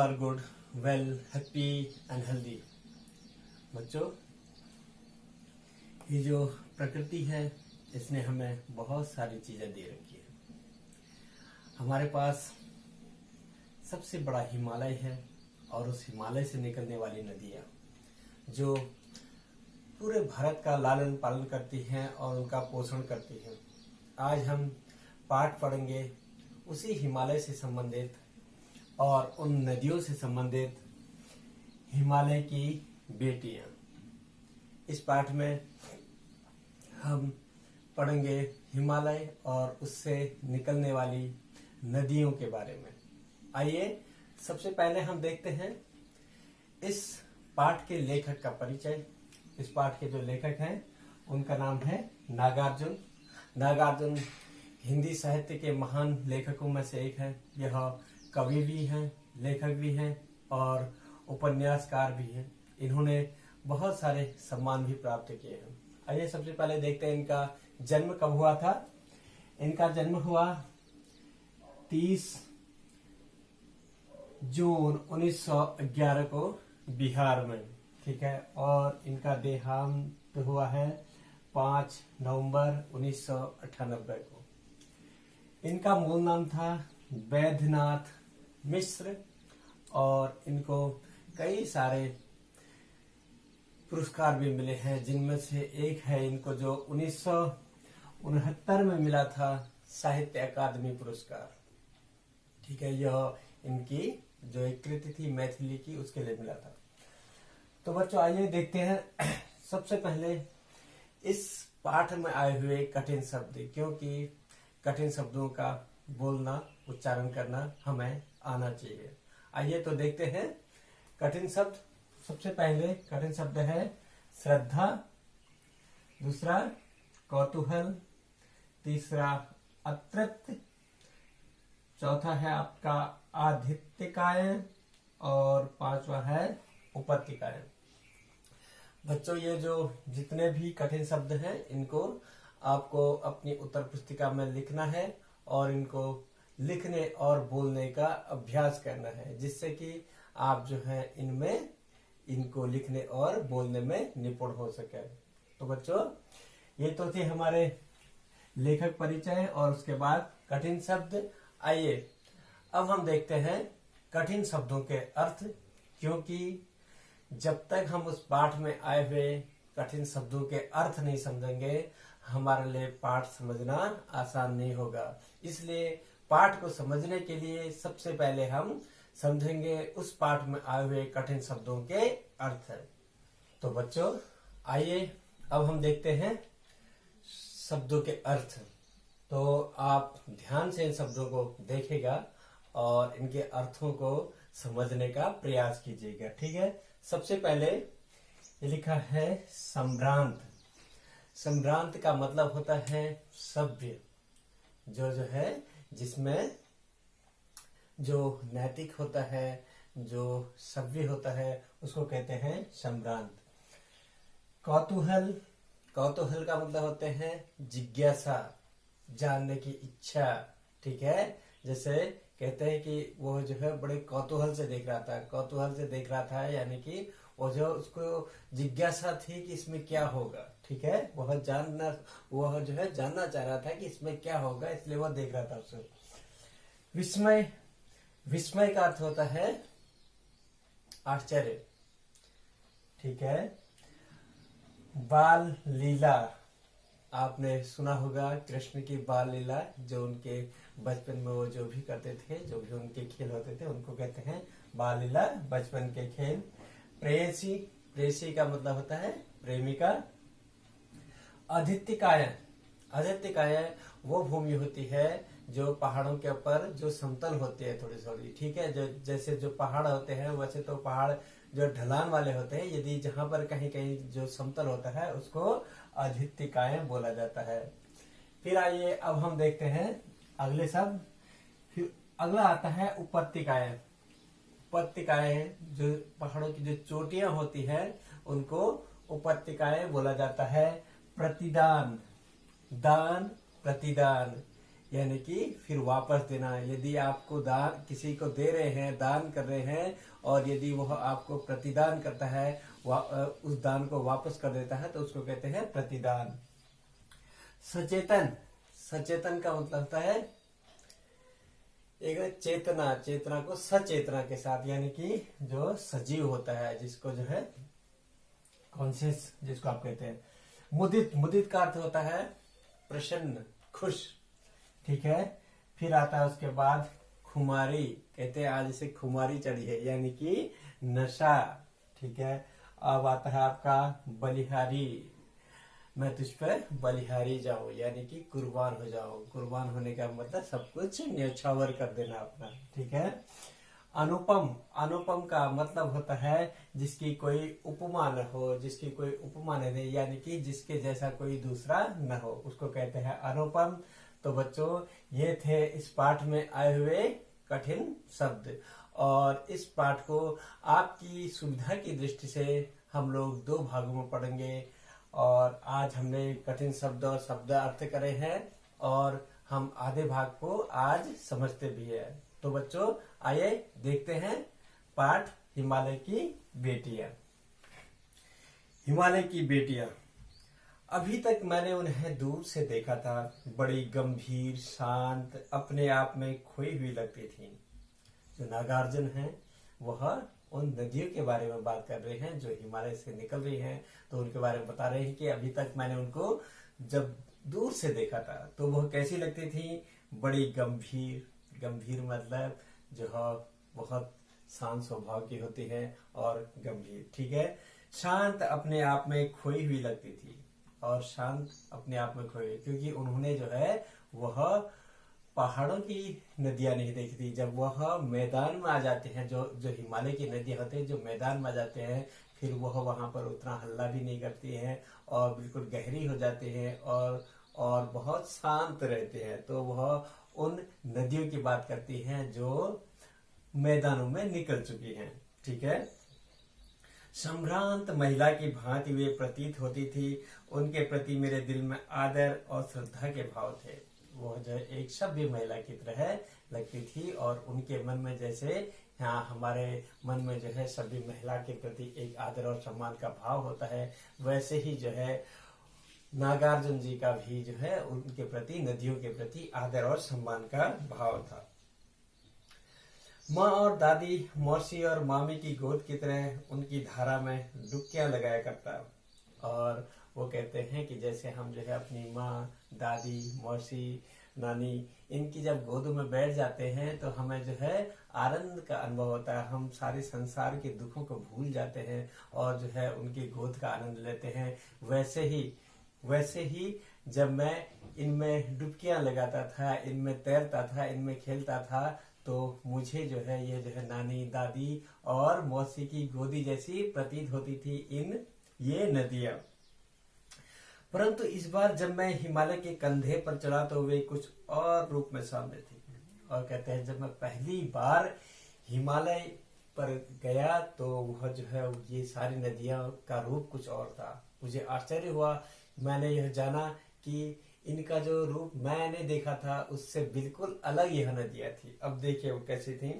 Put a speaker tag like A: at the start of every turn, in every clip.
A: Are good, well, happy and healthy. बच्चों, ये जो प्रकृति है इसने हमें बहुत सारी चीजें दे रखी है। हमारे पास सबसे बड़ा हिमालय है और उस हिमालय से निकलने वाली नदियां जो पूरे भारत का लालन पालन करती हैं और उनका पोषण करती हैं। आज हम पाठ पढ़ेंगे उसी हिमालय से संबंधित और उन नदियों से संबंधित हिमालय की बेटियां। इस पाठ में हम पढ़ेंगे हिमालय और उससे निकलने वाली नदियों के बारे में। आइए सबसे पहले हम देखते हैं इस पाठ के लेखक का परिचय। इस पाठ के जो लेखक हैं उनका नाम है नागार्जुन। नागार्जुन हिंदी साहित्य के महान लेखकों में से एक है। यह कवि भी हैं, लेखक भी हैं और उपन्यासकार भी हैं। इन्होंने बहुत सारे सम्मान भी प्राप्त किए हैं। आइए सबसे पहले देखते हैं इनका जन्म कब हुआ था। इनका जन्म हुआ 30 जून 1911 को बिहार में, ठीक है। और इनका देहांत हुआ है 5 नवंबर 1998 को। इनका मूल नाम था वैद्यनाथ मिश्र और इनको कई सारे पुरस्कार भी मिले हैं, जिनमें से एक है इनको जो 1969 में मिला था साहित्य अकादमी पुरस्कार, ठीक है। यह इनकी जो एक कृति थी मैथिली की, उसके लिए मिला था। तो बच्चों आइए देखते हैं सबसे पहले इस पाठ में आए हुए कठिन शब्द, क्योंकि कठिन शब्दों का बोलना उच्चारण करना हमें आना चाहिए। आइए तो देखते हैं कठिन शब्द। सबसे पहले कठिन शब्द है श्रद्धा, दूसरा कौतूहल, तीसरा अतृप्त, चौथा है आपका आधित्यकाय और पांचवा है उपत्यकाय। बच्चों, ये जो जितने भी कठिन शब्द हैं इनको आपको अपनी उत्तर पुस्तिका में लिखना है और इनको लिखने और बोलने का अभ्यास करना है, जिससे कि आप जो है इनमें इनको लिखने और बोलने में निपुण हो सके। तो बच्चों, ये तो थे हमारे लेखक परिचय और उसके बाद कठिन शब्द। आइए अब हम देखते हैं कठिन शब्दों के अर्थ, क्योंकि जब तक हम उस पाठ में आए हुए कठिन शब्दों के अर्थ नहीं समझेंगे हमारे लिए पाठ समझना आसान नहीं होगा। इसलिए पाठ को समझने के लिए सबसे पहले हम समझेंगे उस पाठ में आए हुए कठिन शब्दों के अर्थ। तो बच्चों आइए अब हम देखते हैं शब्दों के अर्थ। तो आप ध्यान से इन शब्दों को देखेगा और इनके अर्थों को समझने का प्रयास कीजिएगा, ठीक है। सबसे पहले ये लिखा है संभ्रांत। संभ्रांत का मतलब होता है सभ्य, जो है जिसमें जो नैतिक होता है, जो सभ्य होता है, उसको कहते हैं संभ्रांत। कौतूहल, कौतूहल का मतलब होते हैं जिज्ञासा, जानने की इच्छा, ठीक है। जैसे कहते हैं कि वो जो है बड़े कौतूहल से देख रहा था, कौतूहल से देख रहा था यानी कि वो जो उसको जिज्ञासा थी कि इसमें क्या होगा, ठीक है। वह जो है जानना चाह रहा था कि इसमें क्या होगा, इसलिए वह देख रहा था उसे। विस्मय, विस्मय का अर्थ होता है आश्चर्य, ठीक है। बाल लीला, आपने सुना होगा कृष्ण की बाल लीला, जो उनके बचपन में वो जो भी करते थे, जो भी उनके खेल होते थे, उनको कहते हैं बाल लीला, बचपन के खेल। प्रेयसी, प्रेयसी का मतलब होता है प्रेमिका। आधित्यकाय, आधित्यकाय वो भूमि होती है जो पहाड़ों के ऊपर जो समतल होती है थोड़ी थोड़ी, ठीक है। जो जैसे जो पहाड़ होते हैं वैसे तो पहाड़ जो ढलान वाले होते हैं, यदि जहां पर कहीं कहीं जो समतल होता है उसको आधित्यकाय बोला जाता है। फिर आइए अब हम देखते हैं अगले शब्द। फिर अगला आता है उपत्यकाय। उपत्यकाय जो पहाड़ों की जो चोटियां होती है उनको उपत्यकाय बोला जाता है। प्रतिदान, दान, प्रतिदान, यानी कि फिर वापस देना। यदि आपको दान किसी को दे रहे हैं, दान कर रहे हैं, और यदि वह आपको प्रतिदान करता है, उस दान को वापस कर देता है, तो उसको कहते हैं प्रतिदान। सचेतन, सचेतन का मतलब होता है एक चेतना, चेतना को सचेतना के साथ, यानी कि जो सजीव होता है, जिसको जो है कॉन्शियस जिसको आप कहते हैं। मुदित, मुदित का अर्थ होता है प्रसन्न, खुश, ठीक है। फिर आता है उसके बाद खुमारी, कहते हैं आज इसे खुमारी चढ़ी है, यानी कि नशा, ठीक है। अब आता है आपका बलिहारी, मैं तुझ पर बलिहारी जाऊं, यानी कि कुर्बान हो जाऊं। कुर्बान होने का मतलब सब कुछ न्यौछावर कर देना अपना, ठीक है। अनुपम, अनुपम का मतलब होता है जिसकी कोई उपमा न हो, जिसकी कोई उपमा न दे, यानी कि जिसके जैसा कोई दूसरा न हो, उसको कहते हैं अनुपम। तो बच्चों ये थे इस पाठ में आए हुए कठिन शब्द, और इस पाठ को आपकी सुविधा की दृष्टि से हम लोग 2 भागों में पढ़ेंगे। और आज हमने कठिन शब्द और शब्द अर्थ करे हैं, और हम आधे भाग को आज समझते भी है। तो बच्चों आइए देखते हैं पाठ हिमालय की बेटियां। हिमालय की बेटियां। अभी तक मैंने उन्हें दूर से देखा था, बड़ी गंभीर, शांत, अपने आप में खोई हुई लगती थी। जो नागार्जुन हैं वह उन नदियों के बारे में बात कर रहे हैं जो हिमालय से निकल रही हैं। तो उनके बारे में बता रहे हैं कि अभी तक मैंने उनको जब दूर से देखा था तो वह कैसी लगती थी, बड़ी गंभीर, गंभीर मतलब जो है बहुत शांत स्वभाव की होती है, और गंभीर, ठीक है। शांत, अपने आप में खोई हुई लगती थी, और शांत अपने आप में खोई, क्योंकि उन्होंने जो है वह पहाड़ों की नदियां नहीं देखी थी। जब वह मैदान में आ जाते हैं, जो जो हिमालय की नदियां होते हैं, जो मैदान में आ जाते हैं, फिर वह वहां पर उतना हल्ला भी नहीं करती हैं, और बिल्कुल गहरी हो जाती हैं, और बहुत शांत रहते हैं। तो वह उन नदियों की बात करती हैं जो मैदानों में निकल चुकी हैं, ठीक है। संभ्रांत महिला की भांति वे प्रतीत होती थी। उनके प्रति मेरे दिल में आदर और श्रद्धा के भाव थे। वह जो एक सभ्य महिला की तरह लगती थी, और उनके मन में जैसे यहाँ हमारे मन में जो है सभ्य महिला के प्रति एक आदर और सम्मान का भाव होता है, वैसे ही जो है नागार्जुन जी का भी जो है उनके प्रति, नदियों के प्रति आदर और सम्मान का भाव था। माँ और दादी, मौसी और मामी की गोद की तरह उनकी धारा में डुबकियां लगाया करता। और वो कहते हैं कि जैसे हम जो है अपनी माँ, दादी, मौसी, नानी, इनकी जब गोद में बैठ जाते हैं तो हमें जो है आनंद का अनुभव होता है। हम सारे संसार के दुखों को भूल जाते हैं, और जो है उनकी गोद का आनंद लेते हैं। वैसे ही जब मैं इनमें डुबकियां लगाता था, इनमें तैरता था, इनमें खेलता था, तो मुझे जो है ये जो है नानी, दादी और मौसी की गोदी जैसी प्रतीत होती थी ये नदियां। परंतु इस बार जब मैं हिमालय के कंधे पर चढ़ा तो वे कुछ और रूप में सामने थी। और कहते हैं जब मैं पहली बार हिमालय पर गया तो वह जो है ये सारी नदियां का रूप कुछ और था। मुझे आश्चर्य हुआ, मैंने यह जाना कि इनका जो रूप मैंने देखा था उससे बिल्कुल अलग यह नदियां थी। अब देखिए वो कैसी थी।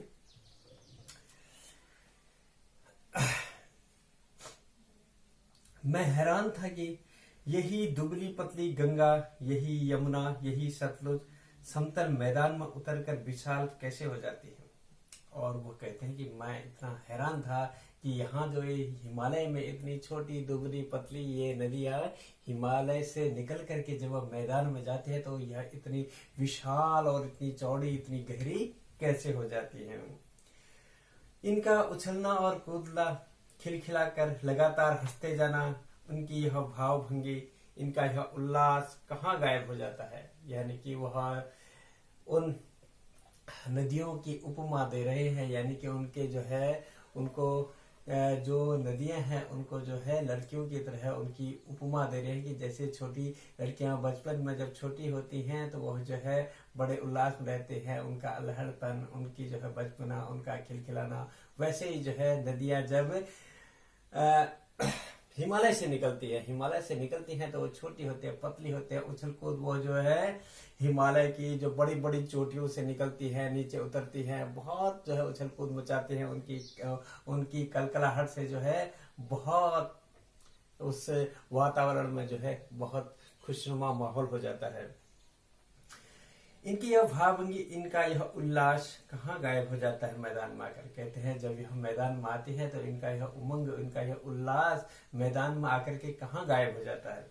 A: मैं हैरान था कि यही दुबली पतली गंगा, यही यमुना, यही सतलुज समतल मैदान में उतरकर विशाल कैसे हो जाती है। और वो कहते हैं कि मैं इतना हैरान था कि यहाँ जो ये हिमालय में इतनी छोटी दुबली पतली ये नदियां हिमालय से निकल करके जब वह मैदान में जाती है तो यह इतनी विशाल और इतनी चौड़ी, इतनी गहरी कैसे हो जाती है। इनका उछलना और कूदना, खिलखिलाकर लगातार हंसते जाना, उनकी यह भाव भंगी, इनका यह उल्लास कहाँ गायब हो जाता है। यानी कि वह उन नदियों की उपमा दे रहे हैं, यानी कि उनके जो है उनको जो नदियां हैं उनको जो है लड़कियों की तरह उनकी उपमा दे रहे हैं कि जैसे छोटी लड़कियां बचपन में जब छोटी होती हैं तो वह जो है बड़े उल्लास में रहते हैं, उनका अल्हड़पन, उनकी जो है बचपना, उनका खिलखिलाना, वैसे ही जो है नदियां जब हिमालय से निकलती है। हिमालय से निकलती हैं तो वो छोटी होती है, पतली होती है। उछल कूद वो जो है हिमालय की जो बड़ी बड़ी चोटियों से निकलती है, नीचे उतरती है, बहुत जो है उछल कूद मचाती हैं। उनकी कलकलाहट से जो है बहुत उस वातावरण में जो है बहुत खुशनुमा माहौल हो जाता है। इनकी यह भावभंगी, इनका यह उल्लास कहाँ गायब हो जाता है मैदान में आकर। कहते हैं जब यह मैदान में आती है तो इनका यह उमंग, इनका यह उल्लास मैदान में आकर के कहाँ गायब हो जाता है।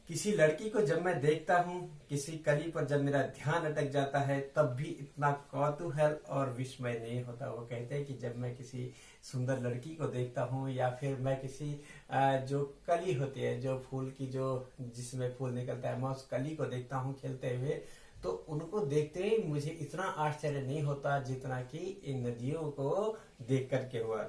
A: किसी लड़की को जब मैं देखता हूँ, किसी कली पर जब मेरा ध्यान अटक जाता है, तब भी इतना कौतूहल और विस्मय नहीं होता। वो कहते हैं कि जब मैं किसी सुंदर लड़की को देखता हूँ या फिर मैं किसी जो कली होती है, जो फूल की जो जिसमें फूल निकलता है, मैं उस कली को देखता हूँ खिलते हुए, तो उनको देखते ही मुझे इतना आश्चर्य नहीं होता जितना कि इन नदियों को देख करके हुआ।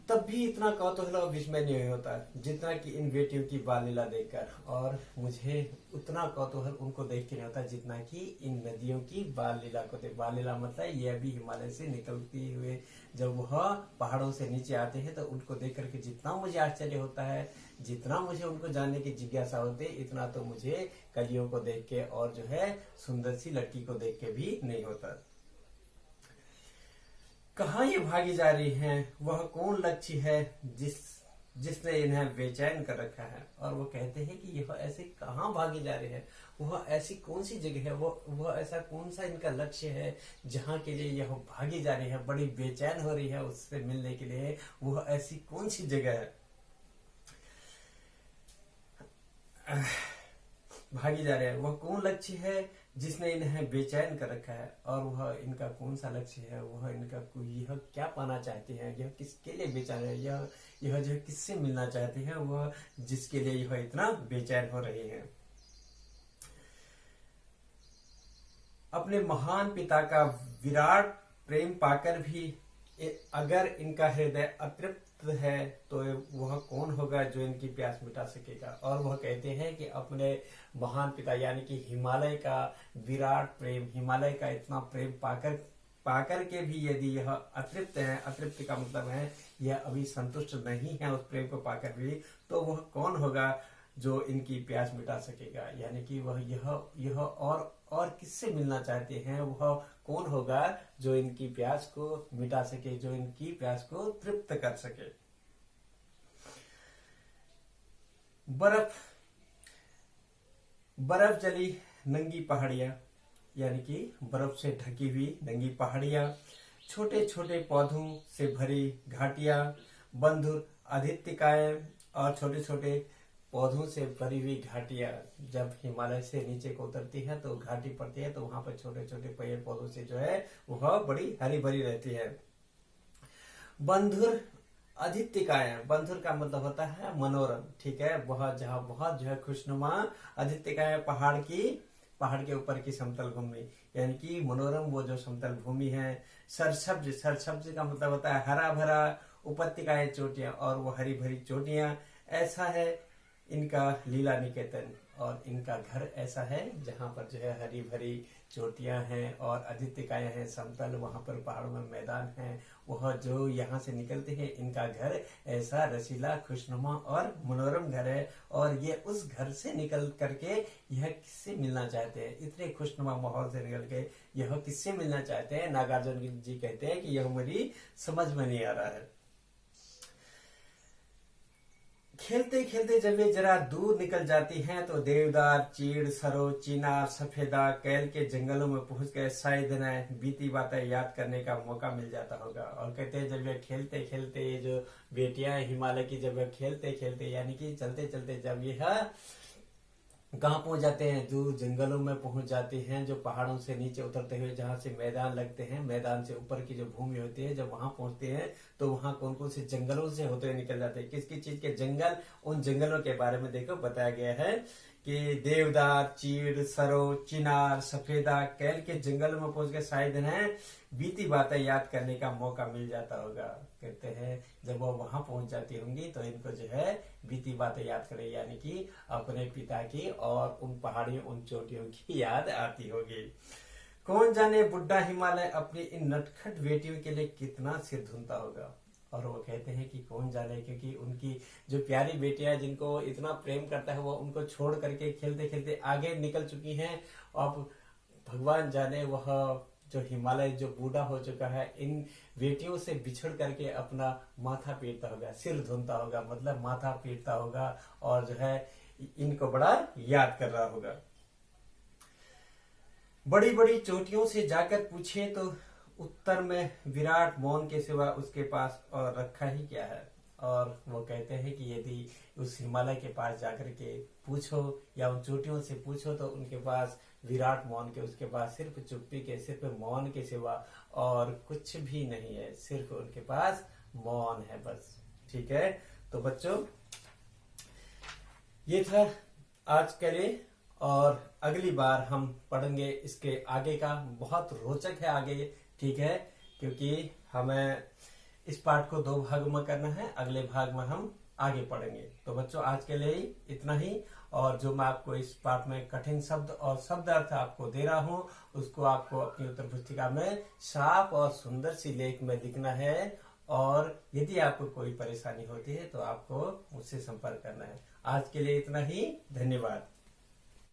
A: तब भी इतना कौतूहल और विस्मय नहीं होता जितना कि इन बेटियों की बाल लीला देखकर, और मुझे उतना कौतूहल उनको देख के नहीं होता जितना कि इन नदियों की बाल लीला को देख। बाल लीला मतलब यह भी हिमालय से निकलती हुए जब वह पहाड़ों से नीचे आते हैं तो उनको देख करके जितना मुझे आश्चर्य होता है, जितना मुझे उनको जानने की जिज्ञासा होती है, इतना तो मुझे कलियों को देख के और जो है सुंदर सी लड़की को देख के भी नहीं होता। कहाँ ये भागी जा रही हैं, वह कौन लक्ष्य है जिसने इन्हें बेचैन कर रखा है। और वो कहते हैं कि यह ऐसे कहाँ भागी जा रही है, वह ऐसी कौन सी जगह है, वह ऐसा कौन सा इनका लक्ष्य है जहाँ के लिए यह भागी जा रही है, बड़ी बेचैन हो रही है उससे मिलने के लिए। वह ऐसी कौन सी जगह है, भागी जा रहे हैं, वह कौन लक्ष्य है जिसने इन्हें बेचैन कर रखा है। और वह इनका कौन सा लक्ष्य है, वह इनका यह क्या पाना चाहती है, यह किसके लिए बेचैन है, यह जो किससे मिलना चाहती है, वह जिसके लिए यह इतना बेचैन हो रही है। अपने महान पिता का विराट प्रेम पाकर भी अगर इनका हृदय अतृप्त है तो वह कौन होगा जो इनकी प्यास मिटा सकेगा। और वह कहते हैं कि अपने महान पिता यानी कि हिमालय का विराट प्रेम, हिमालय का इतना प्रेम पाकर के भी यदि यह अतृप्त है, अतृप्त का मतलब है यह अभी संतुष्ट नहीं है उस प्रेम को पाकर भी, तो वह कौन होगा जो इनकी प्यास मिटा सकेगा। यानी कि वह यह और किससे मिलना चाहते हैं, वह कौन होगा जो इनकी प्यास को मिटा सके, जो इनकी प्यास को तृप्त कर सके। बर्फ जली नंगी पहाड़ियां, यानी कि बर्फ से ढकी हुई नंगी पहाड़ियां, छोटे छोटे पौधों से भरी घाटियां, बंधुर आदित्यकाएं और छोटे छोटे पौधों से भरी हुई घाटियां। जब हिमालय से नीचे को उतरती है तो घाटी पड़ती है, तो वहां पर छोटे छोटे पेड़ पौधों से जो है वह बड़ी हरी भरी रहती है। बंधुर आदित्यकाएं, बंधुर का मतलब होता है मनोरम, ठीक है, वह जहाँ बहुत जो है खुशनुमा। आदित्यकाएं पहाड़ के ऊपर की समतल भूमि, यानी कि मनोरम वो जो समतल भूमि है। सरसब्ज, सरसब्ज का मतलब होता है हरा भरा। उपत्यकाएं चोटियां, और वो हरी भरी चोटियां। ऐसा है इनका लीला निकेतन, और इनका घर ऐसा है जहाँ पर जो है हरी भरी चोटियां हैं और आदित्यकाएं हैं, समतल, वहां पर पहाड़ों में मैदान है। वह जो यहाँ से निकलते हैं, इनका घर ऐसा रसीला, खुशनुमा और मनोरम घर है। और ये उस घर से निकल करके यह किससे मिलना चाहते हैं, इतने खुशनुमा माहौल से निकल के यह किससे मिलना चाहते हैं। नागार्जुन जी कहते हैं कि यह मेरी समझ में नहीं आ रहा है। खेलते खेलते जब ये जरा दूर निकल जाती हैं तो देवदार, चीड़, सरो, चिनार, सफेदा, कैल के जंगलों में पहुंच गए शायद इन्हें बीती बातें याद करने का मौका मिल जाता होगा। और कहते हैं जब ये खेलते खेलते, ये जो बेटियां हिमालय की, जब ये खेलते खेलते यानी कि चलते चलते जब यह कहाँ पहुंच जाते हैं, दूर जंगलों में पहुंच जाते हैं, जो पहाड़ों से नीचे उतरते हुए जहाँ से मैदान लगते हैं, मैदान से ऊपर की जो भूमि होती है, जब वहां पहुंचते हैं तो वहां कौन कौन से जंगलों से होते हुए निकल जाते हैं, किस किस चीज के जंगल, उन जंगलों के बारे में देखो बताया गया है कि देवदार, चीड़, सरो, चिनार, सफेदा, कैल के जंगलों में पहुंच के शायद इन्हें बीती बातें याद करने का मौका मिल जाता होगा। कहते हैं जब वो वहां पहुंच जाती होंगी तो इनको जो है बीती बातें याद करे, यानी कि अपने पिता की और उन पहाड़ियों, उन चोटियों की याद आती होगी। कौन जाने बुढ़ा हिमालय अपनी इन नटखट बेटियों के लिए कितना सिर धुनता होगा। और वो कहते हैं कि कौन जाने, क्योंकि उनकी जो प्यारी बेटियां जिनको इतना प्रेम करता है वो उनको छोड़ करके खेलते खेलते आगे निकल चुकी हैं। अब भगवान जाने वह जो हिमालय जो बूढ़ा हो चुका है इन बेटियों से बिछड़ करके अपना माथा पीटता होगा, सिर धुनता होगा, मतलब माथा पीटता होगा और जो है इनको बड़ा याद कर रहा होगा। बड़ी बड़ी चोटियों से जाकर पूछे तो उत्तर में विराट मौन के सिवा उसके पास और रखा ही क्या है। और वो कहते हैं कि यदि उस हिमालय के पास जाकर के पूछो या उन चोटियों से पूछो तो उनके पास विराट मौन के, उसके पास सिर्फ चुप्पी के, सिर्फ मौन के सिवा और कुछ भी नहीं है, सिर्फ उनके पास मौन है बस। ठीक है, तो बच्चों ये था आज के लिए, और अगली बार हम पढ़ेंगे इसके आगे का, बहुत रोचक है आगे। ठीक है, क्योंकि हमें इस पाठ को 2 भाग में करना है, अगले भाग में हम आगे पढ़ेंगे। तो बच्चों आज के लिए इतना ही, और जो मैं आपको इस पाठ में कठिन शब्द और शब्द अर्थ आपको दे रहा हूं उसको आपको अपनी उत्तर पुस्तिका में साफ और सुंदर सी लेख में लिखना है। और यदि आपको कोई परेशानी होती है तो आपको मुझसे संपर्क करना है। आज के लिए इतना ही, धन्यवाद।